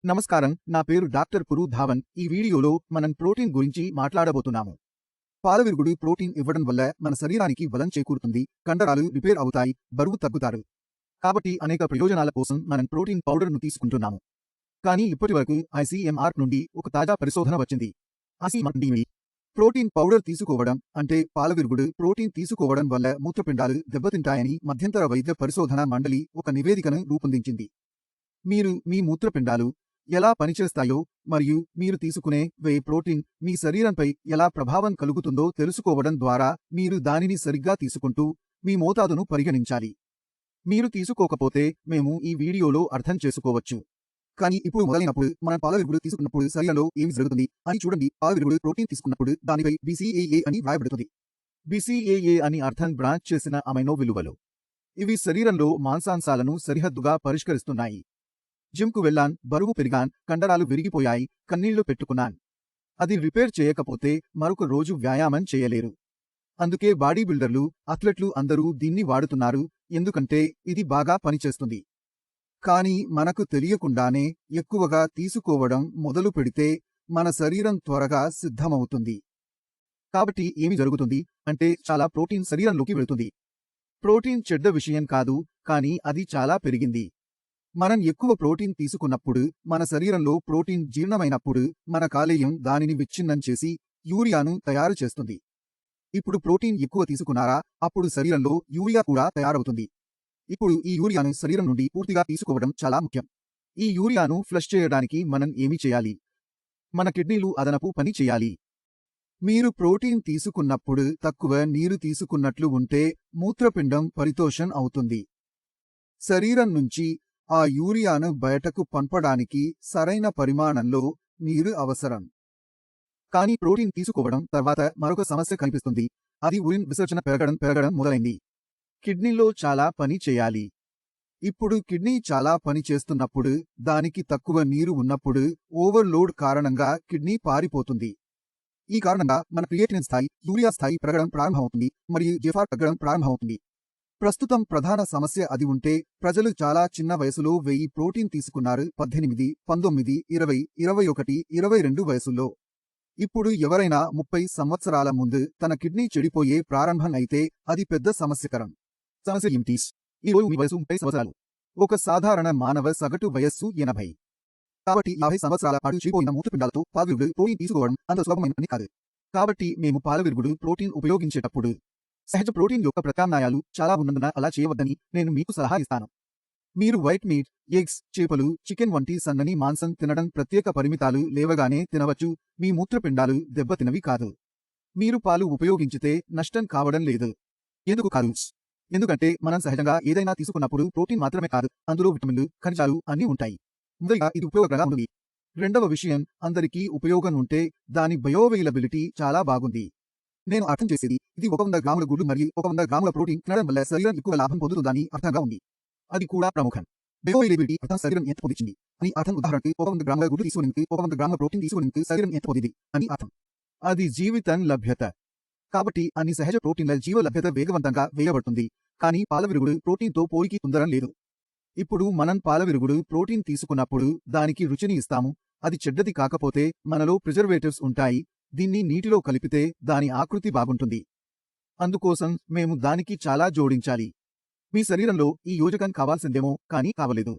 నమస్కారం, నా పేరు డాక్టర్ పురు ధావన్. ఈ వీడియోలో మనం ప్రోటీన్ గురించి మాట్లాడబోతున్నాము. పాలవిరుగుడు ప్రోటీన్ ఇవ్వడం వల్ల మన శరీరానికి బలం చేకూరుతుంది, కండరాలు రిపేర్ అవుతాయి, బరువు తగ్గుతారు. కాబట్టి అనేక ప్రయోజనాల కోసం మనం ప్రోటీన్ పౌడర్ను తీసుకుంటున్నాము. కానీ ఇప్పటివరకు ఐసీఎంఆర్ నుండి ఒక తాజా పరిశోధన వచ్చింది. ఐసీఎంఆర్ ప్రోటీన్ పౌడర్ తీసుకోవడం అంటే పాలవిరుగుడు ప్రోటీన్ తీసుకోవడం వల్ల మూత్రపిండాలు దెబ్బతింటాయని మధ్యంతర వైద్య పరిశోధన మండలి ఒక నివేదికను రూపొందించింది. మీరు మీ మూత్రపిండాలు ఎలా పనిచేస్తాయో మరియు మీరు తీసుకునే వే ప్రోటీన్ మీ శరీరంపై ఎలా ప్రభావం కలుగుతుందో తెలుసుకోవడం ద్వారా మీరు దానిని సరిగ్గా తీసుకుంటూ మీ మోతాదును పరిగణించాలి. మీరు తీసుకోకపోతే మేము ఈ వీడియోలో అర్థం చేసుకోవచ్చు. కానీ ఇప్పుడు మొదలైనప్పుడు మనం పాలవిరుగుడు తీసుకున్నప్పుడు శరీరంలో ఏమి జరుగుతుంది అని చూడండి. పాలవిరుగుడు ప్రోటీన్ తీసుకున్నప్పుడు దానిపై BCAA అని వ్రాయబడుతుంది. BCAA అని అర్థం బ్రాంచ్ చేసిన అమైనో విలువలు. ఇవి శరీరంలో మాంసాంశాలను సరిహద్దుగా పరిష్కరిస్తున్నాయి. జిమ్కు వెళ్ళాన్, బరువు పెరిగాన్, కండరాలు విరిగిపోయాయి, కన్నీళ్లు పెట్టుకున్నాన్. అది రిపేర్ చేయకపోతే మరొక రోజు వ్యాయామం చేయలేరు. అందుకే బాడీ బిల్డర్లు, అథ్లెట్లు అందరూ దీన్ని వాడుతున్నారు, ఎందుకంటే ఇది బాగా పనిచేస్తుంది. కానీ మనకు తెలియకుండానే ఎక్కువగా తీసుకోవడం మొదలు పెడితే మన శరీరం త్వరగా సిద్ధమవుతుంది. కాబట్టి ఏమి జరుగుతుంది అంటే చాలా ప్రోటీన్ శరీరంలోకి వెళుతుంది. ప్రోటీన్ చెడ్డ విషయం కాదు, కానీ అది చాలా పెరిగింది. మనం ఎక్కువ ప్రోటీన్ తీసుకున్నప్పుడు మన శరీరంలో ప్రోటీన్ జీర్ణమైనప్పుడు మన కాలేయం దానిని విచ్ఛిన్నం చేసి యూరియాను తయారు చేస్తుంది. ఇప్పుడు ప్రోటీన్ ఎక్కువ తీసుకున్నారా, అప్పుడు శరీరంలో యూరియా కూడా తయారవుతుంది. ఇప్పుడు ఈ యూరియాను శరీరం నుండి పూర్తిగా తీసుకోవడం చాలా ముఖ్యం. ఈ యూరియాను ఫ్లష్ చేయడానికి మనం ఏమి చేయాలి? మన కిడ్నీలు అదనపు పని చేయాలి. మీరు ప్రోటీన్ తీసుకున్నప్పుడు తక్కువ నీరు తీసుకున్నట్లు ఉంటే మూత్రపిండం పరితోషం అవుతుంది. శరీరం నుంచి ఆ యూరియాను బయటకు పంపడానికి సరైన పరిమాణంలో నీరు అవసరం. కానీ ప్రోటీన్ తీసుకోవడం తర్వాత మరొక సమస్య కనిపిస్తుంది. అది యూరిన్ విసర్జన పెరగడం మొదలైంది. కిడ్నీలో చాలా పని చేయాలి. ఇప్పుడు కిడ్నీ చాలా పని చేస్తున్నప్పుడు దానికి తక్కువ నీరు ఉన్నప్పుడు ఓవర్లోడ్ కారణంగా కిడ్నీ పారిపోతుంది. ఈ కారణంగా మన క్రియేటినిన్ స్థాయి, యూరియా స్థాయి పెరగడం ప్రారంభమవుతుంది మరియు GFR తగ్గడం ప్రారంభమవుతుంది. ప్రస్తుతం ప్రధాన సమస్య అది ఉంటే ప్రజలు చాలా చిన్న వయసులో 1000 ప్రోటీన్ తీసుకున్నారు. 18, 19, 20, 21, 22 వయసుల్లో. ఇప్పుడు ఎవరైనా 30 సంవత్సరాల ముందు తన కిడ్నీ చెడిపోయే ప్రారంభం అయితే అది పెద్ద సమస్యకరం. సమస్య ఏమిటి? ఈ రోజు మీ వయసు 30 సంవత్సరాలు. ఒక సాధారణ మానవ సగటు వయస్సు 80. కాబట్టి 50 సంవత్సరాల పాటు చెడిపోయిన మూత్రపిండాలతో పాలవిరుగుడు ప్రోటీన్ తీసుకోవడం అంత సులభమైన పని కాదు. కాబట్టి మేము పాలవిరుగుడు ప్రోటీన్ ఉపయోగించేటప్పుడు సహజ ప్రోటీన్ యొక్క ప్రత్యామ్నాయాలు చాలా ఉన్నందున అలా చేయవద్దని నేను మీకు సలహా ఇస్తాను. మీరు వైట్ మీట్, ఎగ్స్, చేపలు, చికెన్ వంటి సన్నని మాంసం తినడం ప్రత్యేక పరిమితాలు లేవగానే తినవచ్చు. మీ మూత్రపిండాలు దెబ్బతినవి కాదు. మీరు పాలు ఉపయోగించితే నష్టం కావడం లేదు. ఎందుకు కాదు? ఎందుకంటే మనం సహజంగా ఏదైనా తీసుకున్నప్పుడు ప్రోటీన్ మాత్రమే కాదు, అందులో విటమిన్లు, ఖనిజాలు అన్నీ ఉంటాయి. మొదటిగా ఇది ఉపయోగకరంగా ఉంటుంది. రెండవ విషయం, అందరికీ ఉపయోగం ఉంటే దాని బయోవైలబిలిటీ చాలా బాగుంది. నేను అర్థం చేసేది ఇది 100 గ్రాముల గుడ్లు మరియు 100 గ్రాముల ప్రోటీన్ తినడం వల్ల శరీరం ఎక్కువ లాభం పొందుతుందని అర్థంగా ఉంది. అది కూడా ప్రముఖం. బయోవైలబిలిటీ అర్థం శరీరం ఎంత పొందించింది అని అర్థం. ఉదాహరణకు 100 గ్రాముల గుడ్లు తీసుకునేందుకు 100 గ్రాముల ప్రోటీన్ తీసుకునేందుకు శరీరం ఎంత పొందింది అని అర్థం. అది జీవితం లభ్యత. కాబట్టి అన్ని సహజ ప్రోటీన్ల జీవ లభ్యత వేగవంతంగా వేయబడుతుంది. కానీ పాలవిరుగుడు ప్రోటీన్తో పోలికి పొందడం లేదు. ఇప్పుడు మనం పాలవిరుగుడు ప్రోటీన్ తీసుకున్నప్పుడు దానికి రుచిని ఇస్తాము. అది చెడ్డది కాకపోతే మనలో ప్రిజర్వేటివ్స్ ఉంటాయి. దీన్ని నీటిలో కలిపితే దాని ఆకృతి బాగుంటుంది. అందుకోసం మేము దానికి చాలా జోడించాలి. మీ శరీరంలో ఈ యోజకం కావాల్సిందేమో కానీ కావలేదు.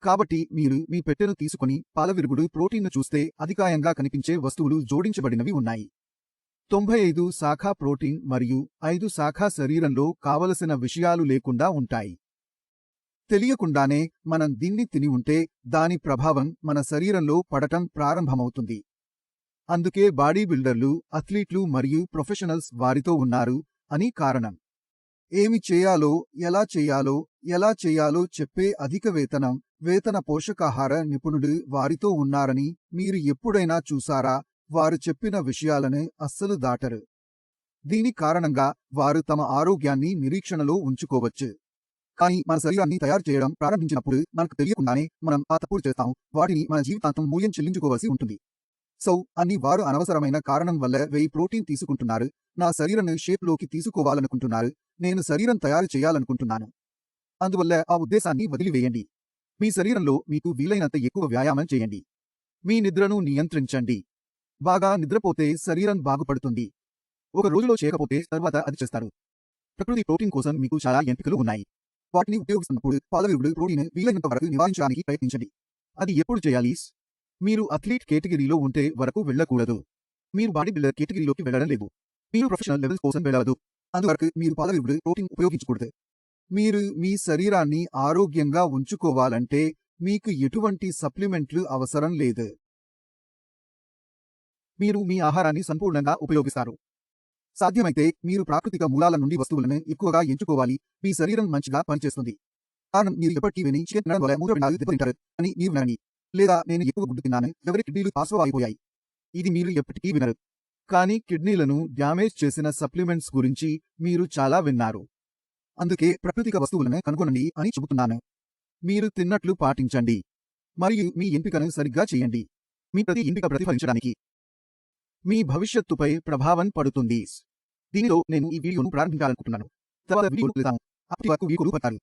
కాబట్టి మీరు మీ పెట్టెను తీసుకుని పాలవిరుగుడు ప్రోటీన్ను చూస్తే అధికాయంగా కనిపించే వస్తువులు జోడించబడినవి ఉన్నాయి. 95 శాఖ ప్రోటీన్ మరియు 5 శాఖ శరీరంలో కావలసిన విషయాలు లేకుండా ఉంటాయి. తెలియకుండానే మనం దీన్ని తిని ఉంటే దాని ప్రభావం మన శరీరంలో పడటం ప్రారంభమవుతుంది. అందుకే బాడీ బిల్డర్లు, అథ్లీట్లు మరియు ప్రొఫెషనల్స్ వారితో ఉన్నారు అని కారణం. ఏమి చేయాలో, ఎలా చేయాలో చెప్పే అధిక వేతన పోషకాహార నిపుణుడు వారితో ఉన్నారని మీరు ఎప్పుడైనా చూసారా? వారు చెప్పిన విషయాలను అస్సలు దాటరు. దీని కారణంగా వారు తమ ఆరోగ్యాన్ని నిరీక్షణలో ఉంచుకోవచ్చు. కానీ మన శరీరాన్ని తయారు చేయడం ప్రారంభించినప్పుడు మనకు తెలియకుండానే మనం ఆ తప్పులు చేస్తాం. వాటిని మన జీవితాంతం మూల్యం చెల్లించుకోవాల్సి ఉంటుంది. అని వారు అనవసరమైన కారణం వల్ల 1000 ప్రోటీన్ తీసుకుంటున్నారు. నా శరీరాన్ని షేప్లోకి తీసుకోవాలనుకుంటున్నారు. నేను శరీరం తయారు చేయాలనుకుంటున్నాను. అందువల్ల ఆ ఉద్దేశాన్ని వదిలివేయండి. మీ శరీరంలో మీకు వీలైనంత ఎక్కువ వ్యాయామం చేయండి. మీ నిద్రను నియంత్రించండి. బాగా నిద్రపోతే శరీరం బాగుపడుతుంది. ఒక రోజులో చేయకపోతే తర్వాత అది చేస్తారు. ప్రకృతి ప్రోటీన్ కోసం మీకు చాలా ఎంపికలు ఉన్నాయి. వాటిని ఉపయోగిస్తున్నప్పుడు పాలవిరుగుడు ప్రోటీన్ వీలైనంత వరకు నివారించడానికి ప్రయత్నించండి. అది ఎప్పుడు చేయాలి? మీరు అథ్లీట్ కేటగిరీలో ఉంటే వరకు వెళ్ళకూడదు. మీరు బాడీ బిల్డర్ కేటగిరీలోకి వెళ్ళడం లేదు. మీరు ప్రొఫెషనల్ లెవెల్స్ కోసం వెళ్ళవద్దు. అందువరకు మీరు పాలవిరుగుడు ప్రోటీన్ ఉపయోగించకూడదు. మీరు మీ శరీరాన్ని ఆరోగ్యంగా ఉంచుకోవాలంటే మీకు ఎటువంటి సప్లిమెంట్లు అవసరం లేదు. మీరు మీ ఆహారాన్ని సంపూర్ణంగా ఉపయోగిస్తారు. సాధ్యమైతే మీరు ప్రాకృతిక మూలాల నుండి వస్తువులను ఎక్కువగా ఎంచుకోవాలి. మీ శరీరం మంచిగా పనిచేస్తుంది. కారణం మీరు ఎప్పటికీ విని చికెన్ తినడం వల్ల మూత్రపిండాలు దెబ్బతింటారు అని మీరు వినని, లేదా నేను ఎక్కువ గుడ్డు తిన్నాను ఎవరి కిడ్నీలు పార్శ్వవాయిపోయాయి. ఇది మీరు ఎప్పటికీ వినరు. కానీ కిడ్నీలను డ్యామేజ్ చేసిన సప్లిమెంట్స్ గురించి మీరు చాలా విన్నారు. అందుకే ప్రాకృతిక వస్తువులను కనుగొనండి అని చెబుతున్నాను. మీరు తిన్నట్లు పాటించండి మరియు మీ ఎంపికను సరిగ్గా చేయండి. మీ ప్రతి ఎంపిక ప్రతిఫలించడానికి మీ భవిష్యత్తుపై ప్రభావం పడుతుంది. దీనితో నేను ఈ వీడియోను ప్రారంభించాలనుకుంటున్నాను. తర్వాత వీడియోను కలుద్దాం. అప్పటి వరకు వీడ్కోలు పడతారు.